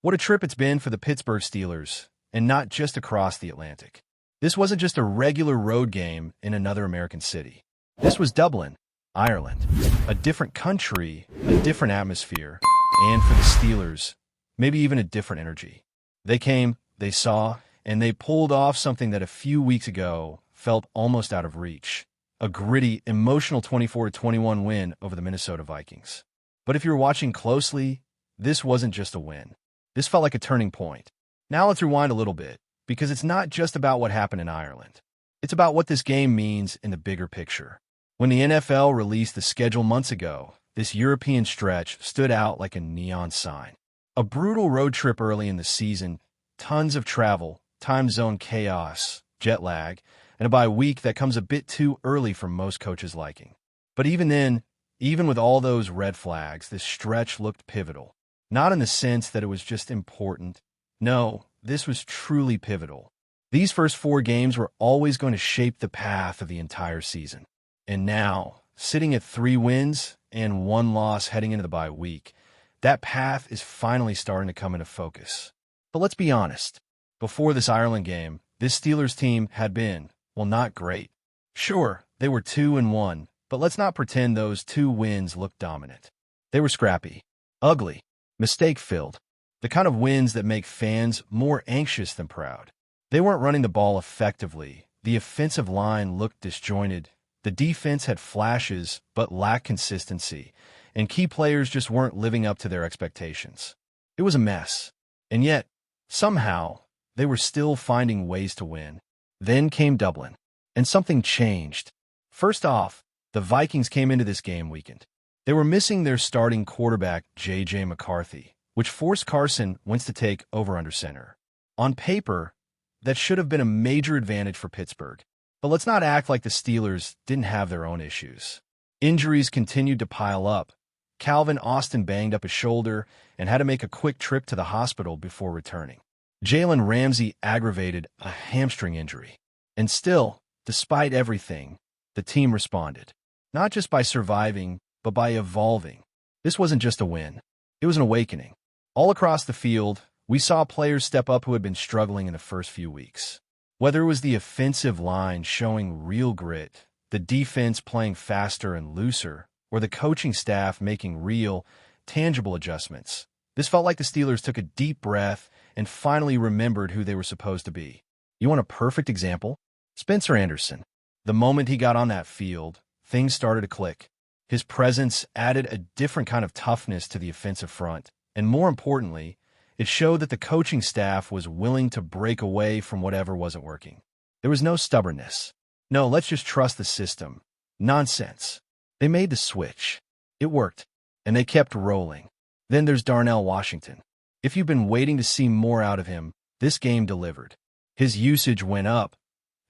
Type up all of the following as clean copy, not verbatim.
What a trip it's been for the Pittsburgh Steelers, and not just across the Atlantic. This wasn't just a regular road game in another American city. This was Dublin, Ireland. A different country, a different atmosphere, and for the Steelers, maybe even a different energy. They came, they saw, and they pulled off something that a few weeks ago felt almost out of reach. A gritty, emotional 24-21 win over the Minnesota Vikings. But if you're watching closely, this wasn't just a win. This felt like a turning point. Now let's rewind a little bit, because it's not just about what happened in Ireland. It's about what this game means in the bigger picture. When the NFL released the schedule months ago, this European stretch stood out like a neon sign. A brutal road trip early in the season, tons of travel, time zone chaos, jet lag, and a bye week that comes a bit too early for most coaches' liking. But even then, even with all those red flags, this stretch looked pivotal. Not in the sense that it was just important. No, this was truly pivotal. These first 4 games were always going to shape the path of the entire season. And now, sitting at 3 wins and 1 loss heading into the bye week, that path is finally starting to come into focus. But let's be honest. Before this Ireland game, this Steelers team had been, well, not great. Sure, they were 2-1, but let's not pretend those 2 wins looked dominant. They were scrappy, ugly, mistake-filled, the kind of wins that make fans more anxious than proud. They weren't running the ball effectively. The offensive line looked disjointed. The defense had flashes but lacked consistency, and key players just weren't living up to their expectations. It was a mess, and yet, somehow, they were still finding ways to win. Then came Dublin, and something changed. First off, the Vikings came into this game weakened. They were missing their starting quarterback, J.J. McCarthy, which forced Carson Wentz to take over under center. On paper, that should have been a major advantage for Pittsburgh. But let's not act like the Steelers didn't have their own issues. Injuries continued to pile up. Calvin Austin banged up his shoulder and had to make a quick trip to the hospital before returning. Jalen Ramsey aggravated a hamstring injury. And still, despite everything, the team responded. Not just by surviving, but by evolving. This wasn't just a win. It was an awakening. All across the field, we saw players step up who had been struggling in the first few weeks. Whether it was the offensive line showing real grit, the defense playing faster and looser, or the coaching staff making real, tangible adjustments, this felt like the Steelers took a deep breath and finally remembered who they were supposed to be. You want a perfect example? Spencer Anderson. The moment he got on that field, things started to click. His presence added a different kind of toughness to the offensive front, and more importantly, it showed that the coaching staff was willing to break away from whatever wasn't working. There was no stubbornness. No, let's just trust the system. Nonsense. They made the switch. It worked, and they kept rolling. Then there's Darnell Washington. If you've been waiting to see more out of him, this game delivered. His usage went up,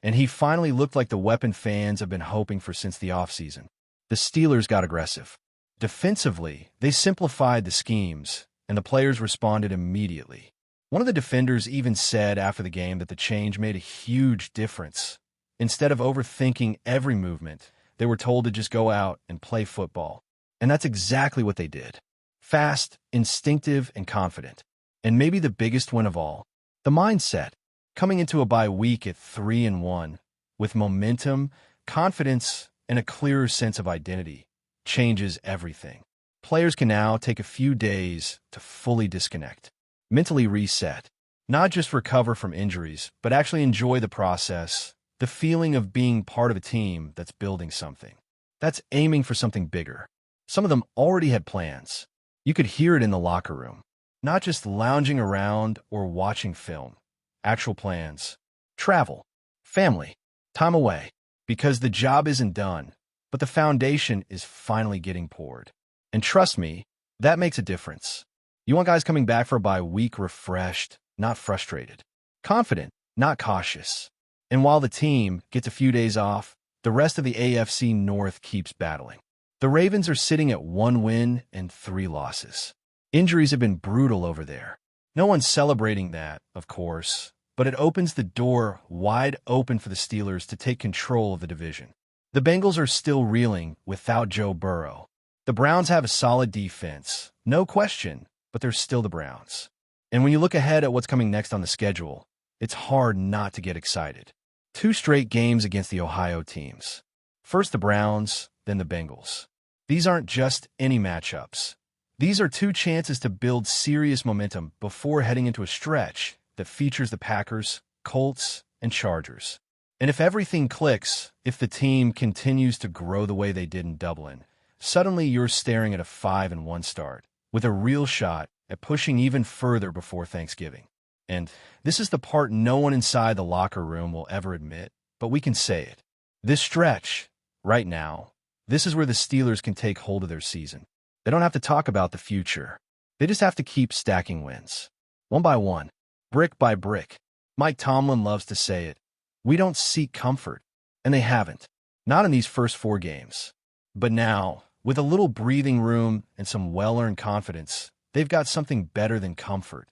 and he finally looked like the weapon fans have been hoping for since the offseason. The Steelers got aggressive. Defensively, they simplified the schemes, and the players responded immediately. One of the defenders even said after the game that the change made a huge difference. Instead of overthinking every movement, they were told to just go out and play football. And that's exactly what they did. Fast, instinctive, and confident. And maybe the biggest win of all, the mindset. Coming into a bye week at 3-1, with momentum, confidence, and a clearer sense of identity, changes everything. Players can now take a few days to fully disconnect, mentally reset, not just recover from injuries, but actually enjoy the process, the feeling of being part of a team that's building something, that's aiming for something bigger. Some of them already had plans. You could hear it in the locker room, not just lounging around or watching film. Actual plans, travel, family, time away, because the job isn't done, but the foundation is finally getting poured. And trust me, that makes a difference. You want guys coming back for a bye week refreshed, not frustrated, confident, not cautious. And while the team gets a few days off, the rest of the AFC North keeps battling. The Ravens are sitting at 1 win and 3 losses. Injuries have been brutal over there. No one's celebrating that, of course, but it opens the door wide open for the Steelers to take control of the division. The Bengals are still reeling without Joe Burrow. The Browns have a solid defense, no question, but they're still the Browns. And when you look ahead at what's coming next on the schedule, it's hard not to get excited. 2 straight games against the Ohio teams. First the Browns, then the Bengals. These aren't just any matchups. These are 2 chances to build serious momentum before heading into a stretch that features the Packers, Colts, and Chargers. And if everything clicks, if the team continues to grow the way they did in Dublin, suddenly you're staring at a 5-1 start, with a real shot at pushing even further before Thanksgiving. And this is the part no one inside the locker room will ever admit, but we can say it. This stretch, right now, this is where the Steelers can take hold of their season. They don't have to talk about the future. They just have to keep stacking wins. One by one, brick by brick. Mike Tomlin loves to say it. We don't seek comfort. And they haven't. Not in these first 4 games. But now, with a little breathing room and some well-earned confidence, they've got something better than comfort.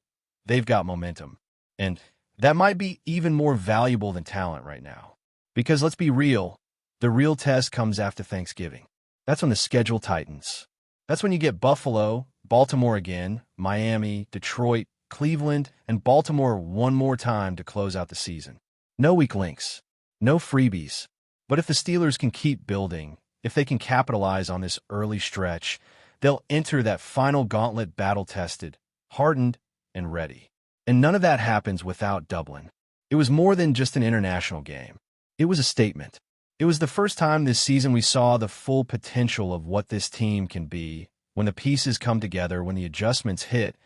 They've got momentum. And that might be even more valuable than talent right now. Because let's be real, the real test comes after Thanksgiving. That's when the schedule tightens. That's when you get Buffalo, Baltimore again, Miami, Detroit, Cleveland, and Baltimore one more time to close out the season. No weak links. No freebies. But if the Steelers can keep building, if they can capitalize on this early stretch, they'll enter that final gauntlet battle-tested, hardened, and ready. And none of that happens without Dublin. It was more than just an international game. It was a statement. It was the first time this season we saw the full potential of what this team can be when the pieces come together, when the adjustments hit,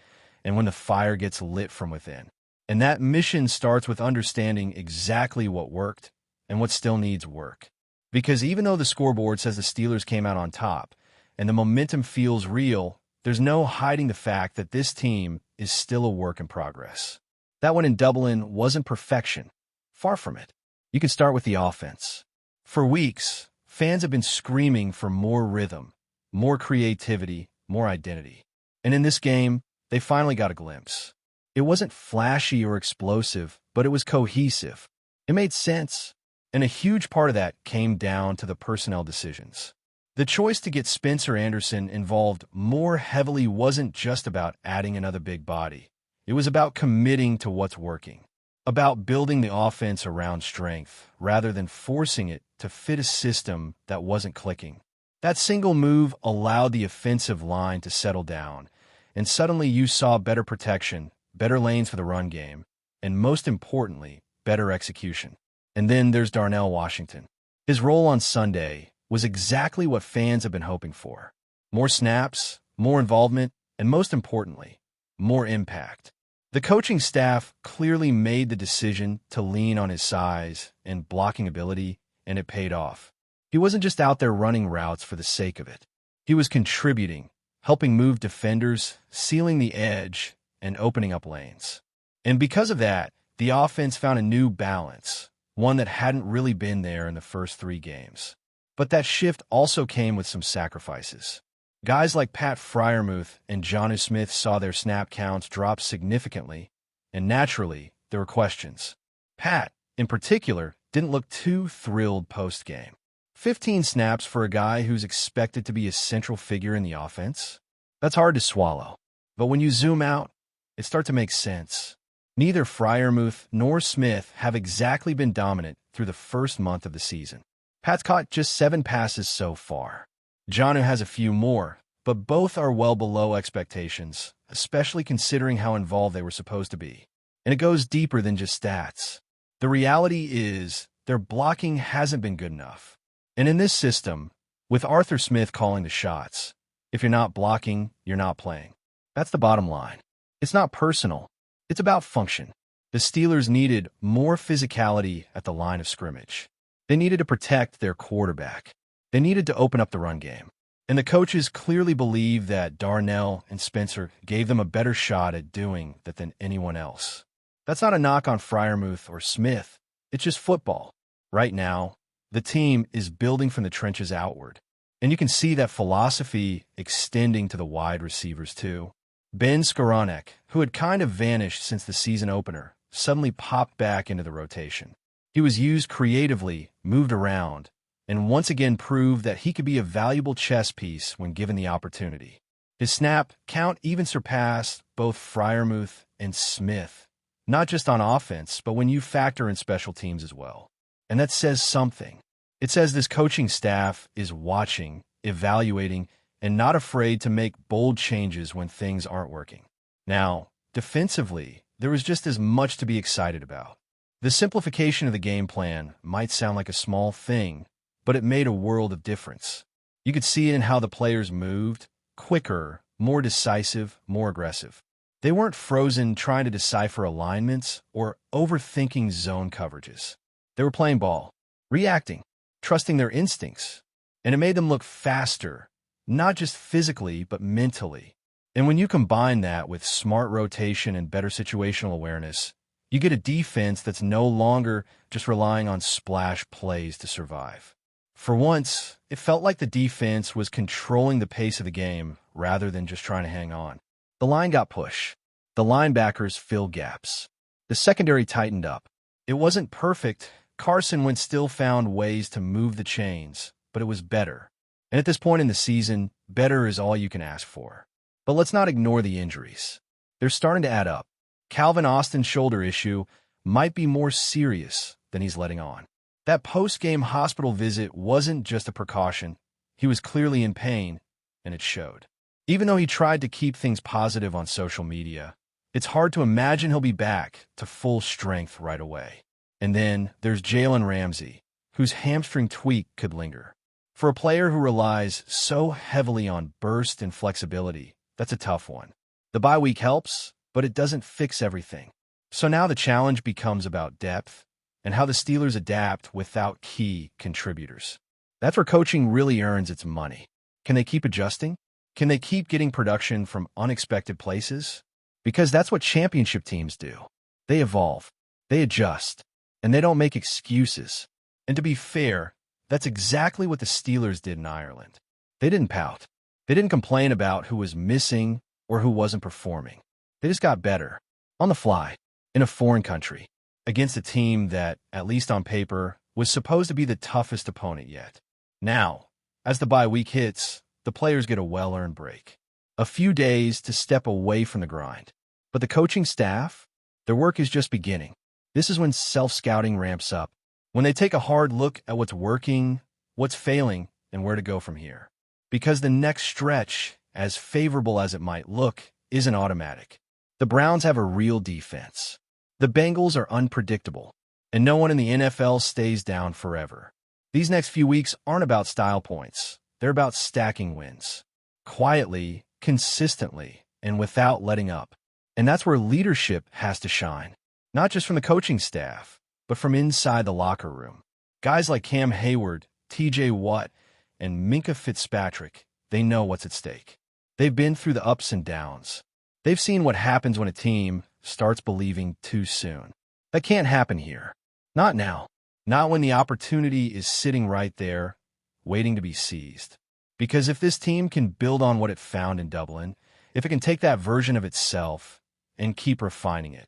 and when the fire gets lit from within. And that mission starts with understanding exactly what worked and what still needs work. Because even though the scoreboard says the Steelers came out on top and the momentum feels real, there's no hiding the fact that this team is still a work in progress. That one in Dublin wasn't perfection. Far from it. You can start with the offense. For weeks, fans have been screaming for more rhythm, more creativity, more identity. And in this game, they finally got a glimpse. It wasn't flashy or explosive, but it was cohesive. It made sense. And a huge part of that came down to the personnel decisions. The choice to get Spencer Anderson involved more heavily wasn't just about adding another big body. It was about committing to what's working, about building the offense around strength rather than forcing it to fit a system that wasn't clicking. That single move allowed the offensive line to settle down, and suddenly you saw better protection, better lanes for the run game, and most importantly, better execution. And then there's Darnell Washington. His role on Sunday was exactly what fans have been hoping for. More snaps, more involvement, and most importantly, more impact. The coaching staff clearly made the decision to lean on his size and blocking ability, and it paid off. He wasn't just out there running routes for the sake of it. He was contributing, helping move defenders, sealing the edge, and opening up lanes. And because of that, the offense found a new balance, one that hadn't really been there in the first 3 games. But that shift also came with some sacrifices. Guys like Pat Freiermuth and Jonnu Smith saw their snap counts drop significantly, and naturally, there were questions. Pat, in particular, didn't look too thrilled post-game. 15 snaps for a guy who's expected to be a central figure in the offense? That's hard to swallow. But when you zoom out, it starts to make sense. Neither Freiermuth nor Smith have exactly been dominant through the first month of the season. Pat's caught just 7 passes so far. Jonnu has a few more, but both are well below expectations, especially considering how involved they were supposed to be. And it goes deeper than just stats. The reality is their blocking hasn't been good enough. And in this system, with Arthur Smith calling the shots, if you're not blocking, you're not playing. That's the bottom line. It's not personal. It's about function. The Steelers needed more physicality at the line of scrimmage. They needed to protect their quarterback. They needed to open up the run game. And the coaches clearly believed that Darnell and Spencer gave them a better shot at doing that than anyone else. That's not a knock on Freiermuth or Smith. It's just football. Right now, the team is building from the trenches outward. And you can see that philosophy extending to the wide receivers too. Ben Skowronek, who had kind of vanished since the season opener, suddenly popped back into the rotation. He was used creatively, moved around, and once again proved that he could be a valuable chess piece when given the opportunity. His snap count even surpassed both Freiermuth and Smith, not just on offense, but when you factor in special teams as well. And that says something. It says this coaching staff is watching, evaluating, and not afraid to make bold changes when things aren't working. Now, defensively, there was just as much to be excited about. The simplification of the game plan might sound like a small thing, but it made a world of difference. You could see it in how the players moved, quicker, more decisive, more aggressive. They weren't frozen trying to decipher alignments or overthinking zone coverages. They were playing ball, reacting, trusting their instincts, and it made them look faster, not just physically, but mentally. And when you combine that with smart rotation and better situational awareness, you get a defense that's no longer just relying on splash plays to survive. For once, it felt like the defense was controlling the pace of the game rather than just trying to hang on. The line got push. The linebackers filled gaps. The secondary tightened up. It wasn't perfect. Carson Wentz still found ways to move the chains, but it was better. And at this point in the season, better is all you can ask for. But let's not ignore the injuries. They're starting to add up. Calvin Austin's shoulder issue might be more serious than he's letting on. That post-game hospital visit wasn't just a precaution. He was clearly in pain, and it showed. Even though he tried to keep things positive on social media, it's hard to imagine he'll be back to full strength right away. And then there's Jalen Ramsey, whose hamstring tweak could linger. For a player who relies so heavily on burst and flexibility, that's a tough one. The bye week helps, but it doesn't fix everything. So now the challenge becomes about depth and how the Steelers adapt without key contributors. That's where coaching really earns its money. Can they keep adjusting? Can they keep getting production from unexpected places? Because that's what championship teams do. They evolve, they adjust, and they don't make excuses. And to be fair, that's exactly what the Steelers did in Ireland. They didn't pout. They didn't complain about who was missing or who wasn't performing. They just got better, on the fly, in a foreign country, against a team that, at least on paper, was supposed to be the toughest opponent yet. Now, as the bye week hits, the players get a well-earned break. A few days to step away from the grind. But the coaching staff, their work is just beginning. This is when self-scouting ramps up, when they take a hard look at what's working, what's failing, and where to go from here. Because the next stretch, as favorable as it might look, isn't automatic. The Browns have a real defense. The Bengals are unpredictable, and no one in the NFL stays down forever. These next few weeks aren't about style points. They're about stacking wins. Quietly, consistently, and without letting up. And that's where leadership has to shine. Not just from the coaching staff, but from inside the locker room. Guys like Cam Hayward, TJ Watt, and Minkah Fitzpatrick, they know what's at stake. They've been through the ups and downs. They've seen what happens when a team starts believing too soon. That can't happen here. Not now. Not when the opportunity is sitting right there, waiting to be seized. Because if this team can build on what it found in Dublin, if it can take that version of itself and keep refining it,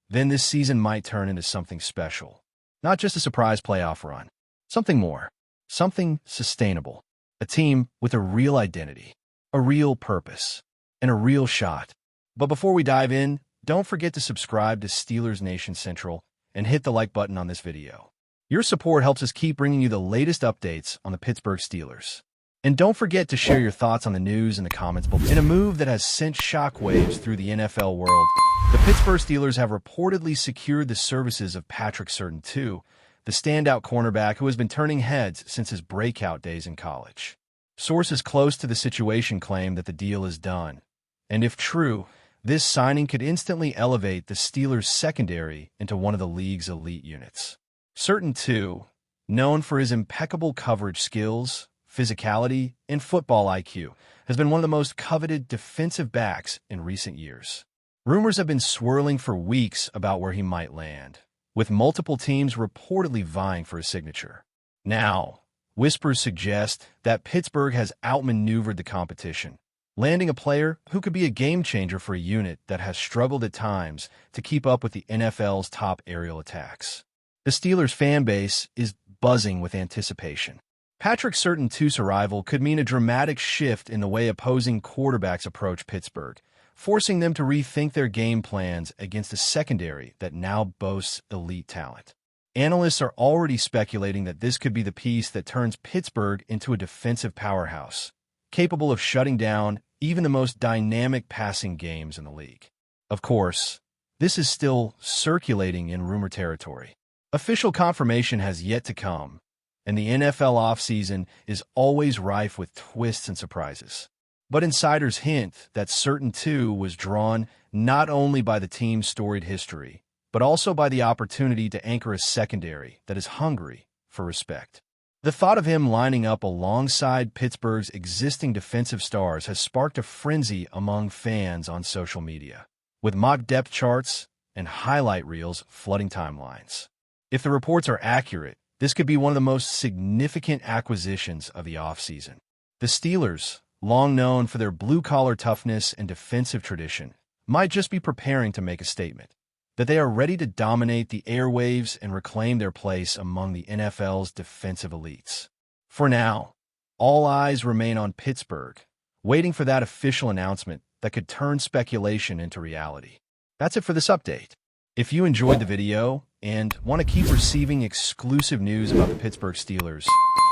then this season might turn into something special. Not just a surprise playoff run. Something more. Something sustainable. A team with a real identity, a real purpose, and a real shot. But before we dive in, don't forget to subscribe to Steelers Nation Central and hit the like button on this video. Your support helps us keep bringing you the latest updates on the Pittsburgh Steelers. And don't forget to share your thoughts on the news in the comments below. In a move that has sent shockwaves through the NFL world, the Pittsburgh Steelers have reportedly secured the services of Patrick Surtain II, the standout cornerback who has been turning heads since his breakout days in college. Sources close to the situation claim that the deal is done. And if true, this signing could instantly elevate the Steelers' secondary into one of the league's elite units. Surtain II, known for his impeccable coverage skills, physicality, and football IQ, has been one of the most coveted defensive backs in recent years. Rumors have been swirling for weeks about where he might land, with multiple teams reportedly vying for his signature. Now, whispers suggest that Pittsburgh has outmaneuvered the competition, landing a player who could be a game-changer for a unit that has struggled at times to keep up with the NFL's top aerial attacks. The Steelers fan base is buzzing with anticipation. Patrick Surtain II's arrival could mean a dramatic shift in the way opposing quarterbacks approach Pittsburgh, forcing them to rethink their game plans against a secondary that now boasts elite talent. Analysts are already speculating that this could be the piece that turns Pittsburgh into a defensive powerhouse, capable of shutting down even the most dynamic passing games in the league. Of course, this is still circulating in rumor territory. Official confirmation has yet to come, and the NFL offseason is always rife with twists and surprises. But insiders hint that Surtain II was drawn not only by the team's storied history, but also by the opportunity to anchor a secondary that is hungry for respect. The thought of him lining up alongside Pittsburgh's existing defensive stars has sparked a frenzy among fans on social media, with mock depth charts and highlight reels flooding timelines. If the reports are accurate, this could be one of the most significant acquisitions of the offseason. The Steelers, long known for their blue-collar toughness and defensive tradition, might just be preparing to make a statement that they are ready to dominate the airwaves and reclaim their place among the NFL's defensive elites. For now, all eyes remain on Pittsburgh, waiting for that official announcement that could turn speculation into reality. That's it for this update. If you enjoyed the video and want to keep receiving exclusive news about the Pittsburgh Steelers,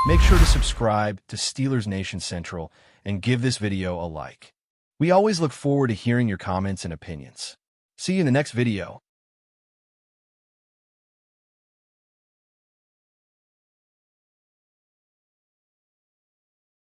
make sure to subscribe to Steelers Nation Central and give this video a like. We always look forward to hearing your comments and opinions. See you in the next video.